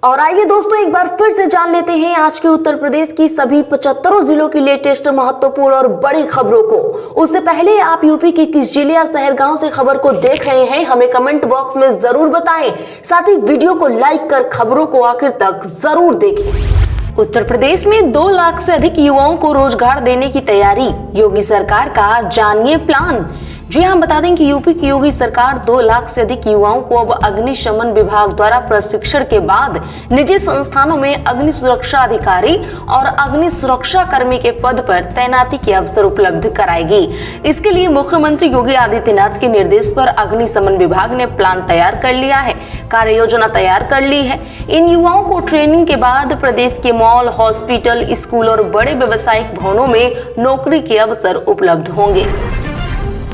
और आइए दोस्तों एक बार फिर से जान लेते हैं आज के उत्तर प्रदेश की सभी 75 जिलों की लेटेस्ट महत्वपूर्ण और बड़ी खबरों को। उससे पहले आप यूपी के किस जिले या शहर गांव से खबर को देख रहे हैं हमें कमेंट बॉक्स में जरूर बताएं। साथ ही वीडियो को लाइक कर खबरों को आखिर तक जरूर देखें। उत्तर प्रदेश में 2 लाख से अधिक युवाओं को रोजगार देने की तैयारी, योगी सरकार का जानिए प्लान। जी हाँ, बता दें कि यूपी की योगी सरकार 2 लाख से अधिक युवाओं को अब अग्निशमन विभाग द्वारा प्रशिक्षण के बाद निजी संस्थानों में अग्नि सुरक्षा अधिकारी और अग्नि सुरक्षा कर्मी के पद पर तैनाती के अवसर उपलब्ध कराएगी। इसके लिए मुख्यमंत्री योगी आदित्यनाथ के निर्देश पर अग्निशमन विभाग ने प्लान तैयार कर लिया है, कार्य योजना तैयार कर ली है। इन युवाओं को ट्रेनिंग के बाद प्रदेश के मॉल, हॉस्पिटल, स्कूल और बड़े व्यवसायिक भवनों में नौकरी के अवसर उपलब्ध होंगे।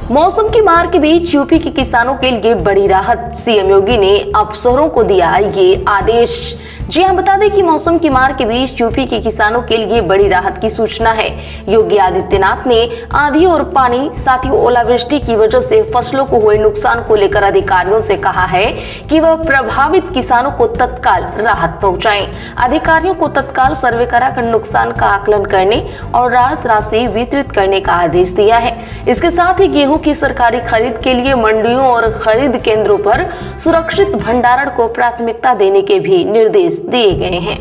मौसम की मार के बीच यूपी के किसानों के लिए बड़ी राहत, सीएम योगी ने अफसरों को दिया ये आदेश। जी हाँ, बता दें कि मौसम की मार के बीच यूपी के किसानों के लिए बड़ी राहत की सूचना है। योगी आदित्यनाथ ने आंधी और पानी साथ ही ओलावृष्टि की वजह से फसलों को हुए नुकसान को लेकर अधिकारियों से कहा है कि वह प्रभावित किसानों को तत्काल राहत पहुंचाएं। अधिकारियों को तत्काल सर्वे कराकर नुकसान का आकलन करने और राहत राशि वितरित करने का आदेश दिया है। इसके साथ ही गेहूं की सरकारी खरीद के लिए मंडियों और खरीद केंद्रों पर सुरक्षित भंडारण को प्राथमिकता देने के भी निर्देश दिए गए हैं।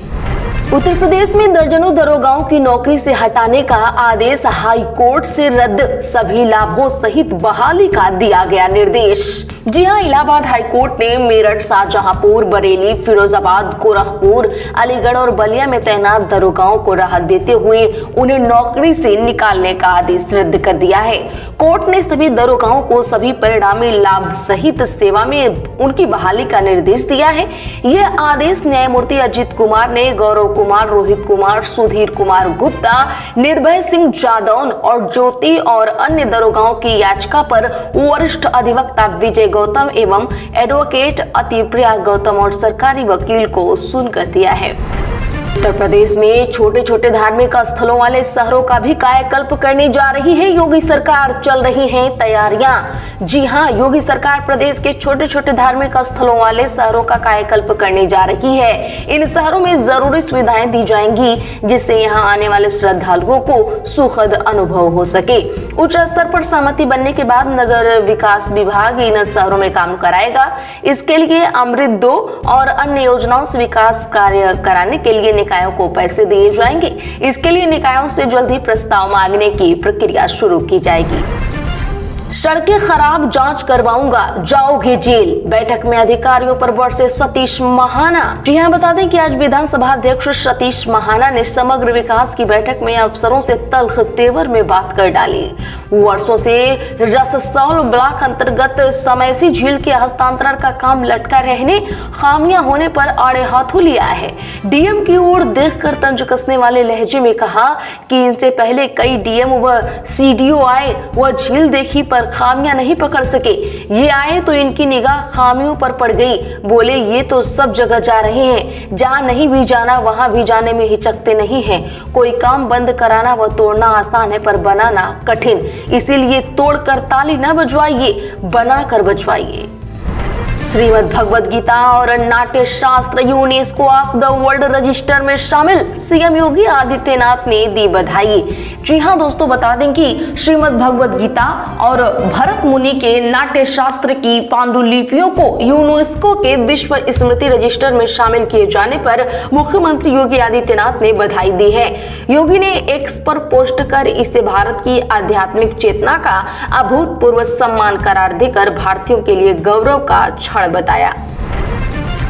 उत्तर प्रदेश में दर्जनों दरोगाओं की नौकरी से हटाने का आदेश हाई कोर्ट से रद्द, सभी लाभों सहित बहाली का दिया गया निर्देश। जी हाँ, इलाहाबाद हाई कोर्ट ने मेरठ, शाहजहांपुर, बरेली, फिरोजाबाद, गोरखपुर, अलीगढ़ और बलिया में तैनात दरोगाओं को राहत देते हुए उन्हें नौकरी से निकालने का आदेश रद्द कर दिया है। कोर्ट ने सभी दरोगाओं को सभी परिणामी लाभ सहित सेवा में उनकी बहाली का निर्देश दिया है। यह आदेश न्यायमूर्ति अजित कुमार ने गौरव कुमार, रोहित कुमार, सुधीर कुमार गुप्ता, निर्भय सिंह जादौन और ज्योति और अन्य दरोगाओं की याचिका पर वरिष्ठ अधिवक्ता विजय गौतम एवं एडवोकेट अतिप्रिया गौतम और सरकारी वकील को सुनकर दिया है। उत्तर प्रदेश में छोटे छोटे धार्मिक स्थलों वाले शहरों का भी कायाकल्प करने जा रही है योगी सरकार, चल रही हैं तैयारियां। जी हां, योगी सरकार प्रदेश के छोटे छोटे धार्मिक स्थलों वाले शहरों का कायाकल्प करने जा रही है। इन शहरों में जरूरी सुविधाएं दी जाएंगी जिससे यहां आने वाले श्रद्धालुओं को सुखद अनुभव हो सके। उच्च स्तर पर सहमति बनने के बाद नगर विकास विभाग इन शहरों में काम कराएगा। इसके लिए अमृत 2 और अन्य योजनाओं से विकास कार्य कराने के लिए निकायों को पैसे दिए जाएंगे। इसके लिए निकायों से जल्द ही प्रस्ताव मांगने की प्रक्रिया शुरू की जाएगी। सड़कें खराब, जांच करवाऊंगा, जाओगे जेल, बैठक में अधिकारियों पर बरसे सतीश महाना। जी हां, बता दें कि आज विधानसभा अध्यक्ष सतीश महाना ने समग्र विकास की बैठक में अफसरों से तल्ख तेवर में बात कर डाली। वर्षों से रससौल ब्लॉक अंतर्गत समैसी झील के हस्तांतरण का काम लटका रहने, खामियां होने पर आड़े हाथों लिया है। डीएम की ओर देखकर तंज कसने वाले लहजे में कहा कि इनसे पहले कई डीएम व सीडीओ आए, वह झील देखी पर खामियां नहीं पकड़ सके। ये आए तो इनकी निगाह खामियों पर पड़ गई। बोले ये तो सब जगह जा रहे हैं, जहां नहीं भी जाना वहां भी जाने में हिचकते नहीं हैं। कोई काम बंद कराना व तोड़ना आसान है पर बनाना कठिन, इसीलिए तोड़कर ताली न बजवाइए, बनाकर बजवाइए। श्रीमद् भगवद गीता और नाट्य शास्त्र UNESCO of the world register में शामिल, सीएम योगी आदित्यनाथ ने दी बधाई। जी हां दोस्तों, बता दें कि श्रीमद् भगवद गीता और भरत मुनि के नाट्य शास्त्र की पांडुलिपियों को यूनेस्को के विश्व स्मृति रजिस्टर में शामिल किए जाने पर मुख्यमंत्री योगी आदित्यनाथ ने बधाई दी है। योगी ने एक्स पर पोस्ट कर इसे भारत की आध्यात्मिक चेतना का अभूतपूर्व सम्मान करार देकर भारतीयों के लिए गौरव का क्षण बताया।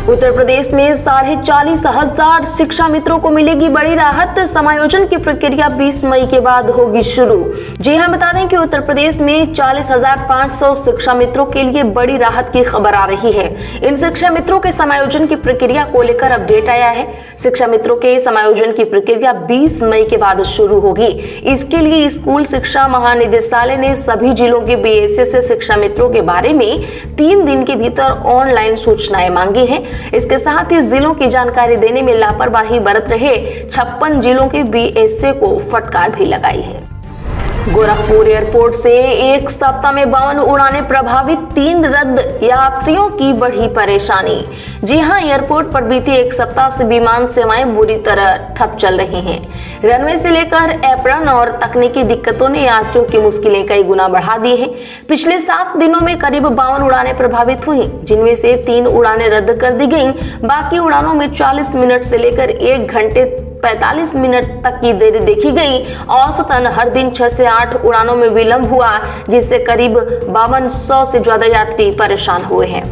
उत्तर प्रदेश में 40,500 शिक्षा मित्रों को मिलेगी बड़ी राहत, समायोजन की प्रक्रिया 20 मई के बाद होगी शुरू। जी हां, बता दें कि उत्तर प्रदेश में 40,500 शिक्षा मित्रों के लिए बड़ी राहत की खबर आ रही है। इन शिक्षा मित्रों के समायोजन की प्रक्रिया को लेकर अपडेट आया है। शिक्षा मित्रों के समायोजन की प्रक्रिया 20 मई के बाद शुरू होगी। इसके लिए स्कूल शिक्षा महानिदेशालय ने सभी जिलों के बीएसए से शिक्षा मित्रों के बारे में 3 दिन के भीतर ऑनलाइन सूचनाएं मांगी हैं। इसके साथ ही जिलों की जानकारी देने में लापरवाही बरत रहे 56 जिलों के बीएसए को फटकार भी लगाई है। गोरखपुर एयरपोर्ट से एक सप्ताह में 52 उड़ानें प्रभावित, 3 रद्द, यात्रियों की बढ़ी परेशानी। जी हां, एयरपोर्ट पर बीते एक सप्ताह से विमान सेवाएं बुरी तरह ठप चल रही हैं। रनवे से लेकर एप्रन और तकनीकी दिक्कतों ने यात्रियों की मुश्किलें कई गुना बढ़ा दी हैं। पिछले 7 दिनों में करीब 52 उड़ानें प्रभावित हुई, जिनमें से 3 उड़ानें रद्द कर दी गईं। बाकी उड़ानों में 40 मिनट से लेकर 1 घंटे 45 मिनट तक की देरी देखी गई। औसतन हर दिन 6 से 8 उड़ानों में विलंब हुआ, जिससे करीब 5200 से ज्यादा यात्री परेशान हुए हैं।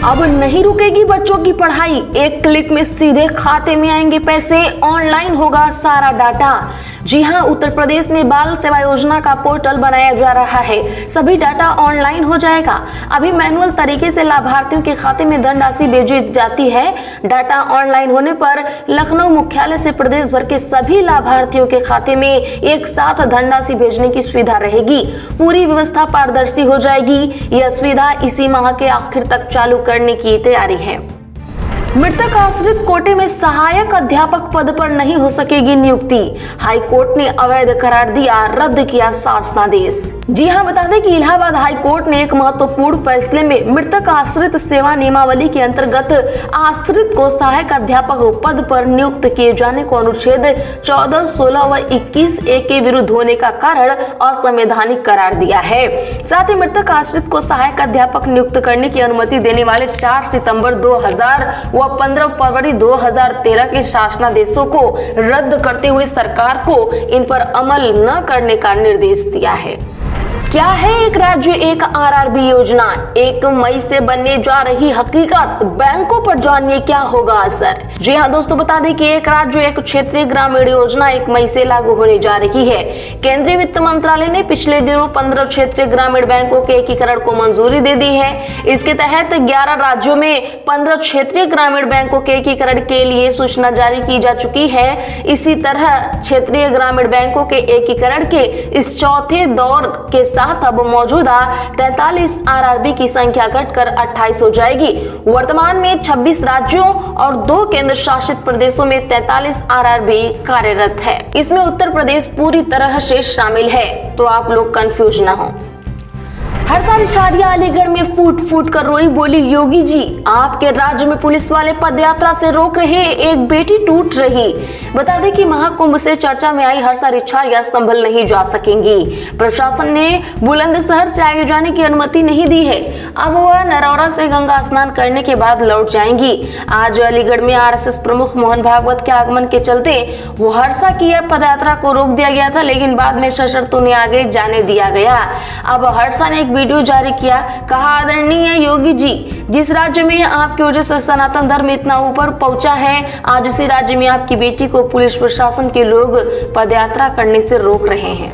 अब नहीं रुकेगी बच्चों की पढ़ाई, एक क्लिक में सीधे खाते में आएंगे पैसे, ऑनलाइन होगा सारा डाटा। जी हां, उत्तर प्रदेश में बाल सेवा योजना का पोर्टल बनाया जा रहा है। सभी डाटा ऑनलाइन हो जाएगा। अभी मैनुअल तरीके से लाभार्थियों के खाते में धनराशि भेजी जाती है। डाटा ऑनलाइन होने पर लखनऊ मुख्यालय से प्रदेश भर के सभी लाभार्थियों के खाते में एक साथ धनराशि भेजने की सुविधा रहेगी। पूरी व्यवस्था पारदर्शी हो जाएगी। यह सुविधा इसी माह के आखिर तक चालू करने की तैयारी है। मृतक आश्रित कोटे में सहायक अध्यापक पद पर नहीं हो सकेगी नियुक्ति, हाई कोर्ट ने अवैध करार दिया, रद्द किया शासनादेश। जी हां, बता दें कि इलाहाबाद हाई कोर्ट ने एक महत्वपूर्ण फैसले में मृतक आश्रित सेवा नियमावली के अंतर्गत आश्रित को सहायक अध्यापक पद पर नियुक्त किए जाने को अनुच्छेद 14, 16 व 21A के विरुद्ध होने का कारण असंवैधानिक करार दिया है। साथ ही मृतक आश्रित को सहायक अध्यापक नियुक्त करने की अनुमति देने वाले 4 सितंबर 2000 व 15 फरवरी 2013 के शासनादेशों को रद्द करते हुए सरकार को इन पर अमल न करने का निर्देश दिया है। क्या है एक राज्य एक आरआरबी योजना, 1 मई से बनने जा रही हकीकत, बैंकों पर जानिए क्या होगा असर। जी हां दोस्तों, बता दें कि एक राज्य एक क्षेत्रीय ग्रामीण योजना 1 मई से लागू होने जा रही है। केंद्रीय वित्त मंत्रालय ने पिछले दिनों 15 क्षेत्रीय ग्रामीण बैंकों के एकीकरण को मंजूरी दे दी है। इसके तहत 11 राज्यों में 15 क्षेत्रीय ग्रामीण बैंकों के एकीकरण के लिए सूचना जारी की जा चुकी है। इसी तरह क्षेत्रीय ग्रामीण बैंकों के एकीकरण के इस चौथे दौर के साथ अब मौजूदा 43 आरआरबी की संख्या घटकर 28 हो जाएगी। वर्तमान में 26 राज्यों और 2 केंद्र शासित प्रदेशों में 43 आरआरबी कार्यरत है। इसमें उत्तर प्रदेश पूरी तरह से शामिल है, तो आप लोग कंफ्यूज ना हो। हर साल शादियां अलीगढ़ में फूट फूट कर रोई, बोली योगी जी आपके राज्य में पुलिस वाले पदयात्रा से रोक रहे, एक बेटी टूट रही। बता दें कि महाकुंभ से चर्चा में आई हर सारी इच्छाएं संभल नहीं जा सकेंगी। प्रशासन ने बुलंदशहर से आगे जाने की अनुमति नहीं दी है। अब वह नरौरा से गंगा स्नान करने के बाद लौट जाएंगी। आज अलीगढ़ में आरएसएस प्रमुख मोहन भागवत के आगमन के चलते वो हर्षा की पदयात्रा को रोक दिया गया था, लेकिन बाद में सशर्त उन्हें आगे जाने दिया गया। अब हर्षा ने वीडियो जारी किया, कहा आदरणीय योगी जी, जिस राज्य में आपकी वजह से सनातन धर्म इतना ऊपर पहुंचा है, आज उसी राज्य में आपकी बेटी को पुलिस प्रशासन के लोग पदयात्रा करने से रोक रहे हैं।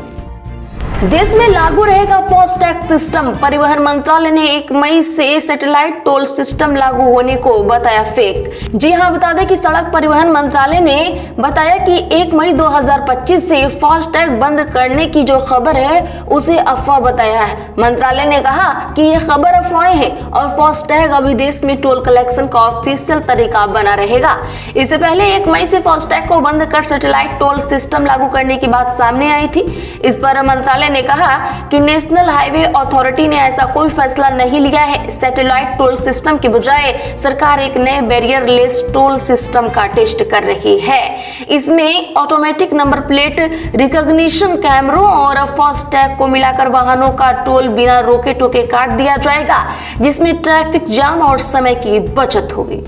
देश में लागू रहेगा फास्टैग सिस्टम, परिवहन मंत्रालय ने 1 मई से सैटेलाइट टोल सिस्टम लागू होने को बताया फेक। जी हां, बता दें कि सड़क परिवहन मंत्रालय ने बताया कि 1 मई 2025 से फास्टैग बंद करने की जो खबर है उसे अफवाह बताया है। मंत्रालय ने कहा कि यह खबर अफवाहें है और फास्टैग अभी देश में टोल कलेक्शन का ऑफिशियल तरीका बना रहेगा। इससे पहले 1 मई से फास्टैग को बंद कर सैटेलाइट टोल सिस्टम लागू करने की बात सामने आई थी। इस पर मंत्रालय ने कहा कि नेशनल हाईवे अथॉरिटी ने ऐसा कोई फैसला नहीं लिया है। सैटेलाइट टोल सिस्टम के बजाय सरकार एक नए बैरियरलेस टोल सिस्टम का टेस्ट कर रही है। इसमें ऑटोमेटिक नंबर प्लेट रिकॉग्निशन कैमरों और फास्टैग को मिलाकर वाहनों का टोल बिना रोके टोके काट दिया जाएगा, जिसमें ट्रैफिक जाम और समय की बचत होगी।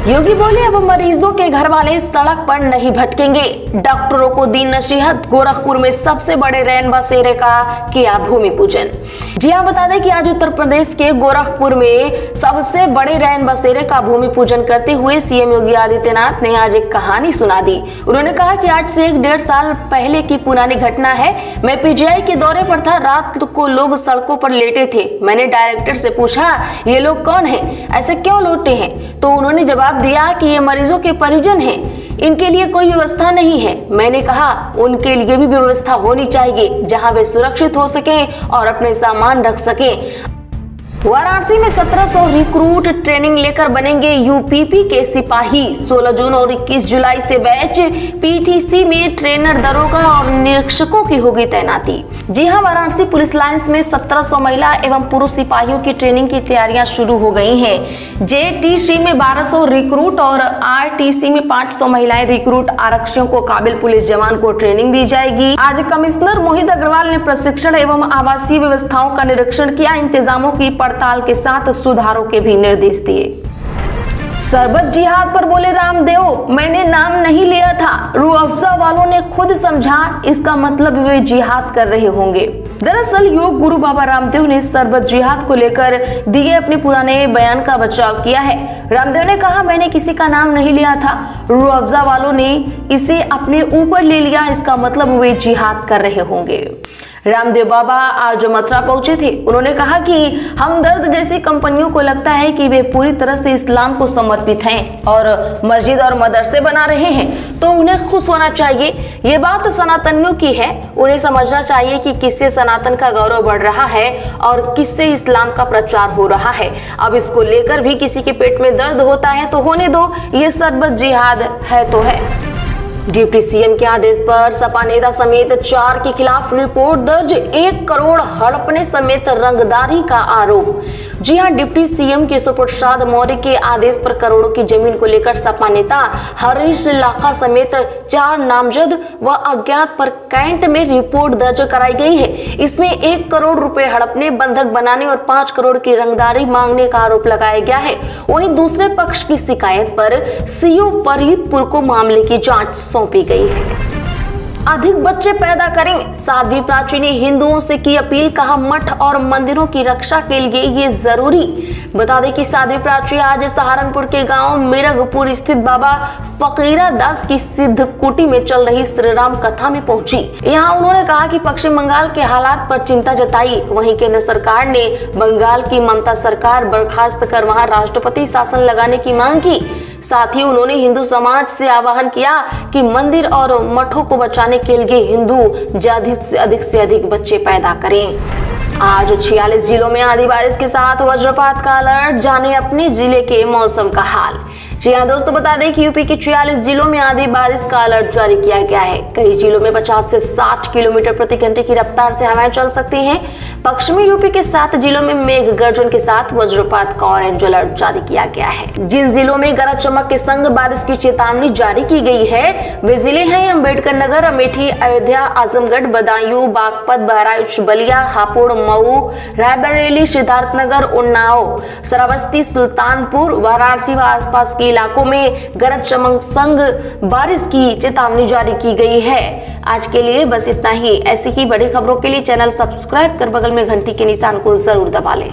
योगी बोले अब मरीजों के घर वाले सड़क पर नहीं भटकेंगे, डॉक्टरों को दी नसीहत। गोरखपुर में सबसे बड़े रैन बसेरे का किया भूमि पूजन। जी हां, बता दें कि आज उत्तर प्रदेश के गोरखपुर में सबसे बड़े रैन बसेरे का भूमि पूजन करते हुए सीएम योगी आदित्यनाथ ने आज एक कहानी सुना दी। उन्होंने कहा कि आज से 1-1.5 साल पहले की पुरानी घटना है। मैं पीजीआई के दौरे पर था, रात को लोग सड़कों पर लेटे थे। मैंने डायरेक्टर से पूछा ये लोग कौन है, ऐसे क्यों लेटे हैं? तो उन्होंने जवाब दिया कि ये मरीजों के परिजन हैं, इनके लिए कोई व्यवस्था नहीं है। मैंने कहा उनके लिए भी व्यवस्था होनी चाहिए, जहां वे सुरक्षित हो सकें और अपने सामान रख सकें। वाराणसी में 1700 रिक्रूट ट्रेनिंग लेकर बनेंगे यूपीपी के सिपाही। 16 जून और 21 जुलाई से बैच पीटीसी में ट्रेनर, दरोगा और निरीक्षकों की होगी तैनाती। जी हां, वाराणसी पुलिस लाइंस में 1700 महिला एवं पुरुष सिपाहियों की ट्रेनिंग की तैयारियां शुरू हो गई हैं। जेटीसी में 1200 रिक्रूट और आरटीसी में 500 महिलाएं रिक्रूट आरक्षियों को काबिल पुलिस जवान को ट्रेनिंग दी जाएगी। आज कमिश्नर मोहित अग्रवाल ने प्रशिक्षण एवं आवासीय व्यवस्थाओं का निरीक्षण किया। इंतजामों की पड़ताल के साथ सुधारों के भी निर्देश दिए। सरबत जिहाद पर बोले रामदेव, मैंने नाम नहीं लिया था, रूह अफ़ज़ा वालों ने खुद समझा, इसका मतलब वे जिहाद कर रहे होंगे। दरअसल योग गुरु बाबा रामदेव ने सरबत जिहाद को लेकर दिए अपने पुराने बयान का बचाव किया है। रामदेव ने कहा, मैंने किसी का नाम नहीं लिया था, रूह अफ़ज़ा वालों ने इसे अपने ऊपर ले लिया, इसका मतलब वे जिहाद कर रहे होंगे। रामदेव बाबा आज मथुरा पहुंचे थे। उन्होंने कहा कि हमदर्द जैसी कंपनियों को लगता है कि वे पूरी तरह से इस्लाम को समर्पित हैं और मस्जिद और मदरसे बना रहे हैं, तो उन्हें खुश होना चाहिए। ये बात सनातनियों की है। उन्हें समझना चाहिए कि किससे सनातन का गौरव बढ़ रहा है और किससे इस्लाम का प्रचार हो रहा है। अब इसको लेकर भी किसी के पेट में दर्द होता है तो होने दो, ये सरबत जिहाद है तो है। डिप्टी सीएम के आदेश पर सपा नेता समेत 4 के खिलाफ रिपोर्ट दर्ज। 1 करोड़ हड़पने समेत रंगदारी का आरोप। जी हां, डिप्टी सीएम केशव प्रसाद मौर्य के आदेश पर करोड़ों की जमीन को लेकर सपा नेता हरीश लाखा समेत 4 नामजद व अज्ञात पर कैंट में रिपोर्ट दर्ज कराई गई है। इसमें 1 करोड़ रुपए हड़पने, बंधक बनाने और 5 करोड़ की रंगदारी मांगने का आरोप लगाया गया है। वहीं दूसरे पक्ष की शिकायत पर सीओ फरीदपुर को मामले की जांच सौंपी गई है। अधिक बच्चे पैदा करें, साध्वी प्राची ने हिंदुओं से की अपील। कहा, मठ और मंदिरों की रक्षा के लिए ये जरूरी। बता दें कि साध्वी प्राची आज सहारनपुर के गांव मिरगपुर स्थित बाबा फकीरा दास की सिद्ध कुटी में चल रही श्री राम कथा में पहुंची। यहां उन्होंने कहा कि पश्चिम बंगाल के हालात पर चिंता जताई। वहीं केंद्र सरकार ने बंगाल की ममता सरकार बर्खास्त कर वहां राष्ट्रपति शासन लगाने की मांग की। साथ ही उन्होंने हिंदू समाज से आह्वान किया कि मंदिर और मठों को बचाने के लिए हिंदू अधिक से अधिक बच्चे पैदा करें। आज 46 जिलों में आंधी बारिश के साथ वज्रपात का अलर्ट। जाने अपने जिले के मौसम का हाल। जी हाँ दोस्तों, बता दें कि यूपी के 46 जिलों में आंधी बारिश का अलर्ट जारी किया गया है। कई जिलों में 50 से 60 किलोमीटर प्रति घंटे की रफ्तार से हवाएं चल सकती हैं। पश्चिमी यूपी के 7 जिलों में मेघ गर्जन के साथ वज्रपात का ऑरेंज अलर्ट जारी किया गया है। जिन जिलों में गरज चमक के संग बारिश की चेतावनी जारी की गई है वे जिले हैं अम्बेडकर नगर, अमेठी, अयोध्या, आजमगढ़, बदायूं, बागपत, बहराइच, बलिया, हापुड़, मऊ, रायबरेली, सिद्धार्थनगर, उन्नाव, श्रावस्ती, सुल्तानपुर, वाराणसी व आसपास के इलाकों में गरज चमक संग बारिश की चेतावनी जारी की गई है। आज के लिए बस इतना ही। ऐसी ही बड़ी खबरों के लिए चैनल सब्सक्राइब कर बगल में घंटी के निशान को जरूर दबा लें।